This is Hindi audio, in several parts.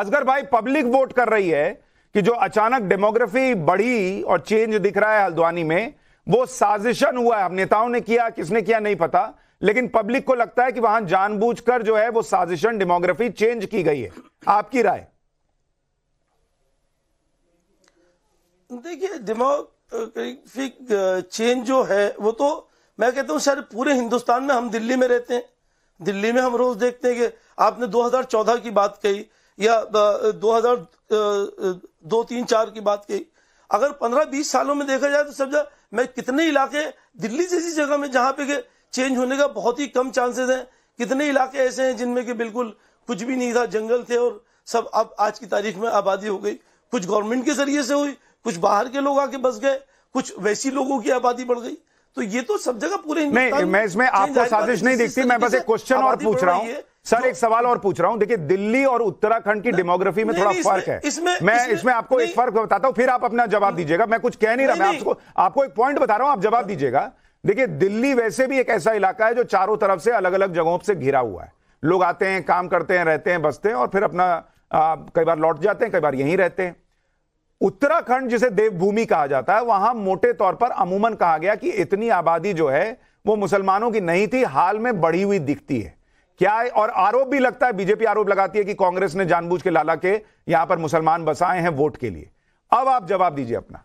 असगर भाई, पब्लिक वोट कर रही है कि जो अचानक डेमोग्राफी बढ़ी और चेंज दिख रहा है हल्द्वानी में, वो साजिशन हुआ है। अब नेताओं ने किया, किसने किया नहीं पता, लेकिन पब्लिक को लगता है कि वहां जानबूझकर जो है वो साजिशन, डेमोग्राफी चेंज की गई है। आपकी राय? देखिए, डेमोग्राफिक चेंज जो है वो तो मैं कहता हूं शायद पूरे हिंदुस्तान में, हम दिल्ली में रहते हैं, दिल्ली में हम रोज देखते हैं कि आपने 2014 की बात कही या 2002-3-4 की बात कही, अगर 15-20 सालों में देखा जाए तो सब जगह मैं कितने इलाके दिल्ली जैसी जगह में जहां पे चेंज होने का बहुत ही कम चांसेस हैं, कितने इलाके ऐसे हैं जिनमें कि बिल्कुल कुछ भी नहीं था, जंगल थे और सब अब आज की तारीख में आबादी हो गई। कुछ गवर्नमेंट के जरिए से हुई, कुछ बाहर के लोग आके बस गए, कुछ वैसी लोगों की आबादी बढ़ गई। तो ये तो सब जगह पूरे नहीं, मैं इसमें आपको साजिश नहीं दिखती। मैं बस एक क्वेश्चन और पूछ रहा हूं सर, एक सवाल और पूछ रहा हूं। देखिए, दिल्ली और उत्तराखंड की डेमोग्राफी में थोड़ा फर्क है। मैं इसमें आपको एक फर्क बताता हूं, फिर आप अपना जवाब दीजिएगा। मैं कुछ कह नहीं रहा, मैं आपको एक पॉइंट बता रहा हूं, आप जवाब दीजिएगा। देखिए, दिल्ली वैसे भी एक ऐसा इलाका है जो चारों तरफ से अलग अलग जगहों से घिरा हुआ है। लोग आते हैं, काम करते हैं, रहते हैं, बसते हैं और फिर अपना कई बार लौट जाते हैं, कई बार यहीं रहते हैं। उत्तराखंड जिसे देवभूमि कहा जाता है, वहां मोटे तौर पर अमूमन कहा गया कि इतनी आबादी जो है वो मुसलमानों की नहीं थी, हाल में बढ़ी हुई दिखती है क्या है? और आरोप भी लगता है, बीजेपी आरोप लगाती है कि कांग्रेस ने जानबूझ के लाला के यहां पर मुसलमान बसाए हैं वोट के लिए। अब आप जवाब दीजिए अपना।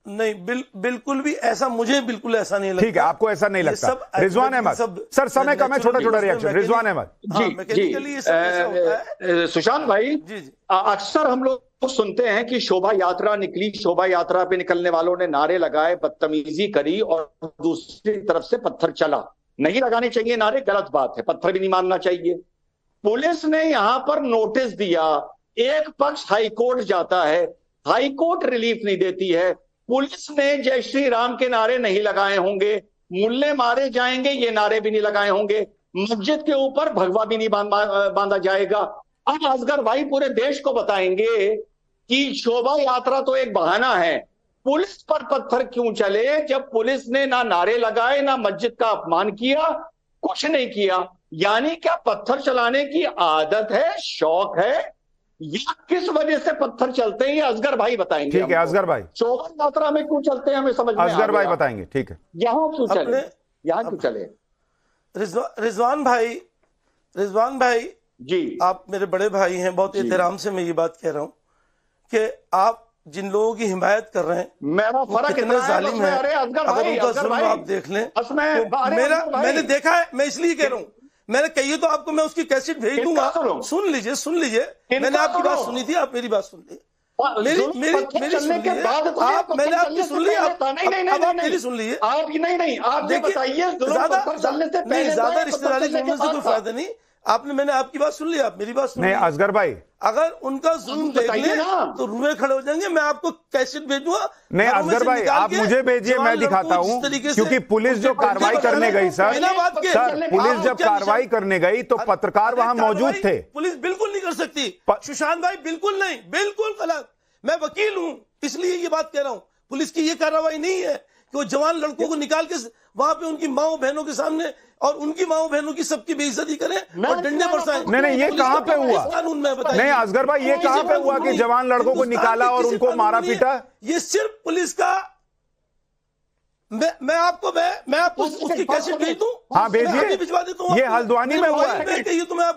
नहीं, बिल्कुल भी ऐसा, मुझे बिल्कुल ऐसा नहीं लगता। ठीक है, आपको ऐसा नहीं लगता। रिजवान अहमद सर, समय कम है, छोटा छोटा रिएक्शन। रिजवान अहमद जी, सुशांत भाई, अक्सर हम लोग सुनते हैं कि शोभा यात्रा निकली, शोभा यात्रा पे निकलने वालों ने नारे लगाए, बदतमीजी करी और दूसरी तरफ से पत्थर चला। नहीं लगाने चाहिए नारे, गलत बात है, पत्थर भी नहीं मारना चाहिए। पुलिस ने यहां पर नोटिस दिया, एक पक्ष हाईकोर्ट जाता है, हाईकोर्ट रिलीफ नहीं देती है। पुलिस ने जय श्री राम के नारे नहीं लगाए होंगे, मुल्ले मारे जाएंगे ये नारे भी नहीं लगाए होंगे, मस्जिद के ऊपर भगवा भी नहीं बांधा जाएगा। अब असगर भाई पूरे देश को बताएंगे कि शोभा यात्रा तो एक बहाना है, पुलिस पर पत्थर क्यों चले जब पुलिस ने ना नारे लगाए, ना मस्जिद का अपमान किया, कुछ नहीं किया। यानी क्या पत्थर चलाने की आदत है, शौक है, या किस वजह से पत्थर चलते हैं, ये असगर भाई बताएंगे। ठीक है, असगर भाई, शोभा यात्रा में क्यों चलते हैं हमें समझ में असगर भाई बताएंगे। ठीक है, यहां क्यों चले, यहां क्यों चले? रिजवान भाई जी, आप मेरे बड़े भाई हैं, बहुत एहतराम से मैं ये बात कह रहा हूं कि आप जिन लोगों की हिमायत कर रहे हैं, मेरा फर्क कितने जालिम है। अगर उनका जुल्म आप देख लें, मैंने देखा है, मैं इसलिए कह रहा हूं, मैंने कही तो आपको मैं उसकी कैसेट भेज दूंगा, सुन लीजिए। मैंने आपकी बात सुनी थी, आप मेरी बात सुन लीजिए। मेरी सुन लीजिए आप, मैंने आपकी सुन ली, आप मेरी सुन लीजिए। आप नहीं, आप बताइए, ज्यादा रिश्तेदारी जुल्म से कोई फायदा नहीं। मैंने आपकी बात सुन ली, आप मेरी बात सुन ली। असगर भाई, अगर उनका जुल्म देख ले तो रुए खड़े हो जाएंगे। मैं आपको कैसेट भेजूंगा। नहीं असगर भाई, आप मुझे भेजिए, मैं दिखाता हूं, क्योंकि पुलिस जो कार्रवाई करने गई सर, पुलिस जब कार्रवाई करने गई तो पत्रकार वहां मौजूद थे। पुलिस बिल्कुल नहीं कर सकती सुशांत भाई, बिल्कुल नहीं, बिल्कुल गलत। मैं वकील हूं, इसलिए ये बात कह रहा हूं। पुलिस की ये कार्रवाई नहीं है कि वो जवान लड़कों को निकाल के वहां पे उनकी माओ बहनों के सामने और उनकी माओ बहनों की सबकी बेइज्जती करें और डंडे बरसाएं। नहीं, ये कहां पे हुआ? नहीं असगर भाई, ये कहां पे हुआ कि जवान लड़कों को निकाला और उनको मारा पीटा? ये सिर्फ पुलिस का। मैं आपको उसकी कैसेट भेज दूं? हाँ भेजिए, भिजवा देता हूं। ये हल्द्वानी में हुआ है,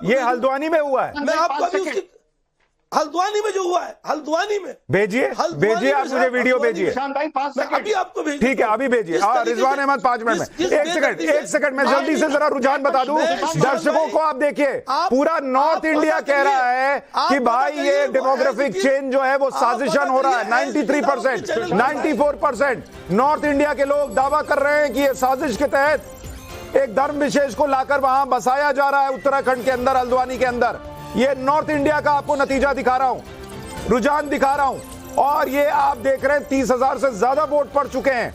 ये हल्द्वानी में हुआ है। मैं आपको हल्द्वानी में जो हुआ है, हल्द्वानी में भेजिए, आप मुझे वीडियो भेजिए। अभी आपको भेजिए। ठीक है, अभी भेजिए। रिजवान अहमद 5 मिनट में। एक सेकंड मैं जल्दी से जरा रुझान बता दूं दर्शकों को। आप देखिए, पूरा नॉर्थ इंडिया कह रहा है कि भाई ये डेमोग्राफिक चेंज जो है वो साजिशन हो रहा है। 93%, 94% नॉर्थ इंडिया के लोग दावा कर रहे हैं कि ये साजिश के तहत एक धर्म विशेष को लाकर वहां बसाया जा रहा है उत्तराखंड के अंदर, हल्द्वानी के अंदर। ये नॉर्थ इंडिया का आपको नतीजा दिखा रहा हूं, रुझान दिखा रहा हूं। और ये आप देख रहे हैं 30,000 से ज्यादा वोट पड़ चुके हैं,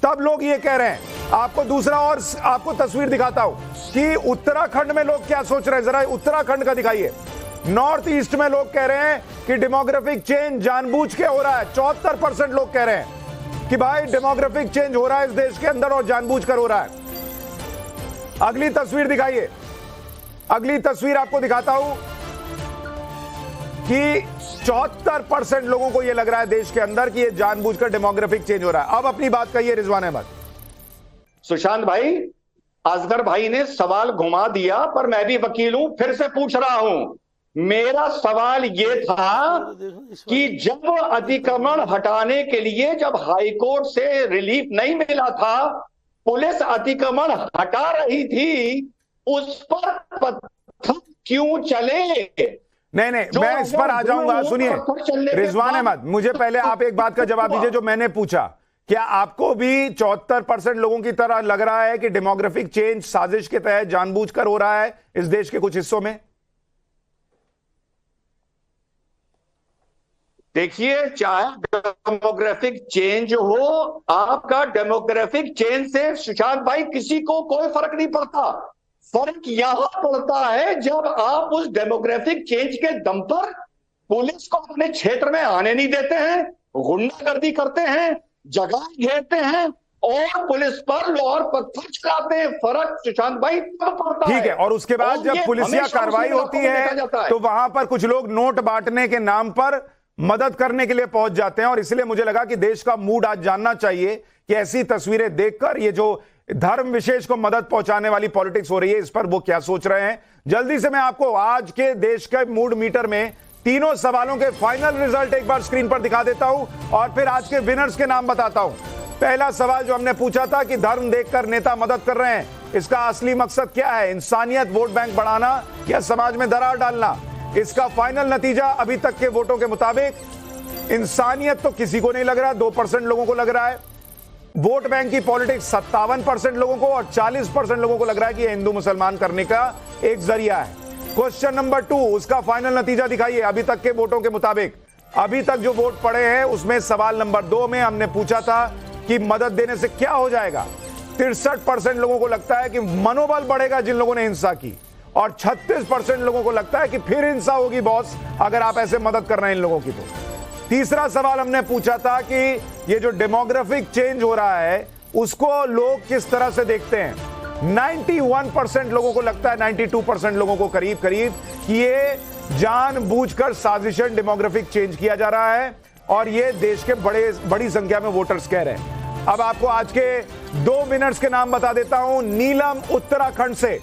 तब लोग ये कह रहे हैं। आपको दूसरा और आपको तस्वीर दिखाता हूं कि उत्तराखंड में लोग क्या सोच रहे हैं, जरा उत्तराखंड का दिखाइए। नॉर्थ ईस्ट में लोग कह रहे हैं कि डेमोग्राफिक चेंज जानबूझ के हो रहा है। 74% लोग कह रहे हैं कि भाई डेमोग्राफिक चेंज हो रहा है इस देश के अंदर और जानबूझ कर हो रहा है। अगली तस्वीर दिखाइए। अगली तस्वीर आपको दिखाता हूं कि 74% लोगों को यह लग रहा है देश के अंदर कि यह जानबूझकर डेमोग्राफिक चेंज हो रहा है। अब अपनी बात कहिए रिजवान अहमद। सुशांत भाई, असगर भाई ने सवाल घुमा दिया, पर मैं भी वकील हूं, फिर से पूछ रहा हूं। मेरा सवाल यह था कि जब अतिक्रमण हटाने के लिए जब हाईकोर्ट से रिलीफ नहीं मिला था, पुलिस अतिक्रमण हटा रही थी, उस पर पत्थर क्यों चले? नहीं, मैं इस पर आ जाऊंगा। सुनिए रिजवान अहमद, मुझे पहले आप एक बात का जवाब दीजिए जो मैंने पूछा। क्या आपको भी 74% लोगों की तरह लग रहा है कि डेमोग्राफिक चेंज साजिश के तहत जानबूझकर हो रहा है इस देश के कुछ हिस्सों में? देखिए, चाहे डेमोग्राफिक चेंज हो, आपका डेमोग्राफिक चेंज से सुशांत भाई किसी को कोई फर्क नहीं पड़ता। फर्क यहां पड़ता है जब आप उस डेमोग्राफिक चेंज के दम पर पुलिस को अपने क्षेत्र में आने नहीं देते हैं, गुंडागर्दी करते हैं, जगह घेरते हैं और पुलिस पर लोहार पत्थर चलाते हैं। फर्क सुशांत भाई तब पड़ता है। ठीक है, और उसके बाद जब पुलिसिया कार्रवाई होती है तो वहां पर कुछ लोग नोट बांटने के नाम पर मदद करने के लिए पहुंच जाते हैं। और इसलिए मुझे लगा कि देश का मूड आज जानना चाहिए कि ऐसी तस्वीरें देखकर ये जो धर्म विशेष को मदद पहुंचाने वाली पॉलिटिक्स हो रही है, इस पर वो क्या सोच रहे हैं। जल्दी से मैं आपको आज के देश के मूड मीटर में तीनों सवालों के फाइनल रिजल्ट एक बार स्क्रीन पर दिखा देता हूं और फिर आज के विनर्स के नाम बताता हूं। पहला सवाल जो हमने पूछा था कि धर्म देखकर नेता मदद कर रहे हैं, इसका असली मकसद क्या है? इंसानियत, वोट बैंक बढ़ाना या समाज में दरार डालना? इसका फाइनल नतीजा अभी तक के वोटों के मुताबिक इंसानियत तो किसी को नहीं लग रहा, 2% लोगों को लग रहा है। वोट बैंक की पॉलिटिक्स 57% लोगों को और 40% लोगों को लग रहा है कि यह हिंदू मुसलमान करने का एक जरिया है। क्वेश्चन नंबर 2, उसका फाइनल नतीजा दिखाइए अभी तक के वोटों के मुताबिक। अभी तक जो वोट पड़े हैं उसमें सवाल नंबर 2 में हमने पूछा था कि मदद देने से क्या हो जाएगा। 63% लोगों को लगता है कि मनोबल बढ़ेगा जिन लोगों ने हिंसा की, और 36% लोगों को लगता है कि फिर हिंसा होगी बॉस अगर आप ऐसे मदद कर रहे हैं इन लोगों की। तो तीसरा सवाल हमने पूछा था कि ये जो डेमोग्राफिक चेंज हो रहा है उसको लोग किस तरह से देखते हैं। 91% लोगों को लगता है, 92% लोगों को करीब करीब, कि ये जानबूझकर साजिशन डेमोग्राफिक चेंज किया जा रहा है और ये देश के बड़ी संख्या में वोटर्स कह रहे हैं। अब आपको आज के 2 विनर्स के नाम बता देता हूं। नीलम उत्तराखंड से,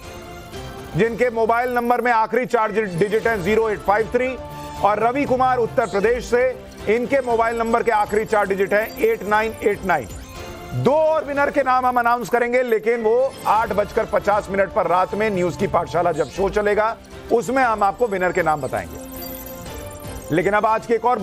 जिनके मोबाइल नंबर में आखिरी 4 डिजिट हैं 0853, और रवि कुमार उत्तर प्रदेश से, इनके मोबाइल नंबर के आखिरी 4 डिजिट हैं 8989। 2 और विनर के नाम हम अनाउंस करेंगे, लेकिन वो 8:50 पर रात में न्यूज की पाठशाला जब शो चलेगा उसमें हम आपको विनर के नाम बताएंगे। लेकिन अब आज की एक और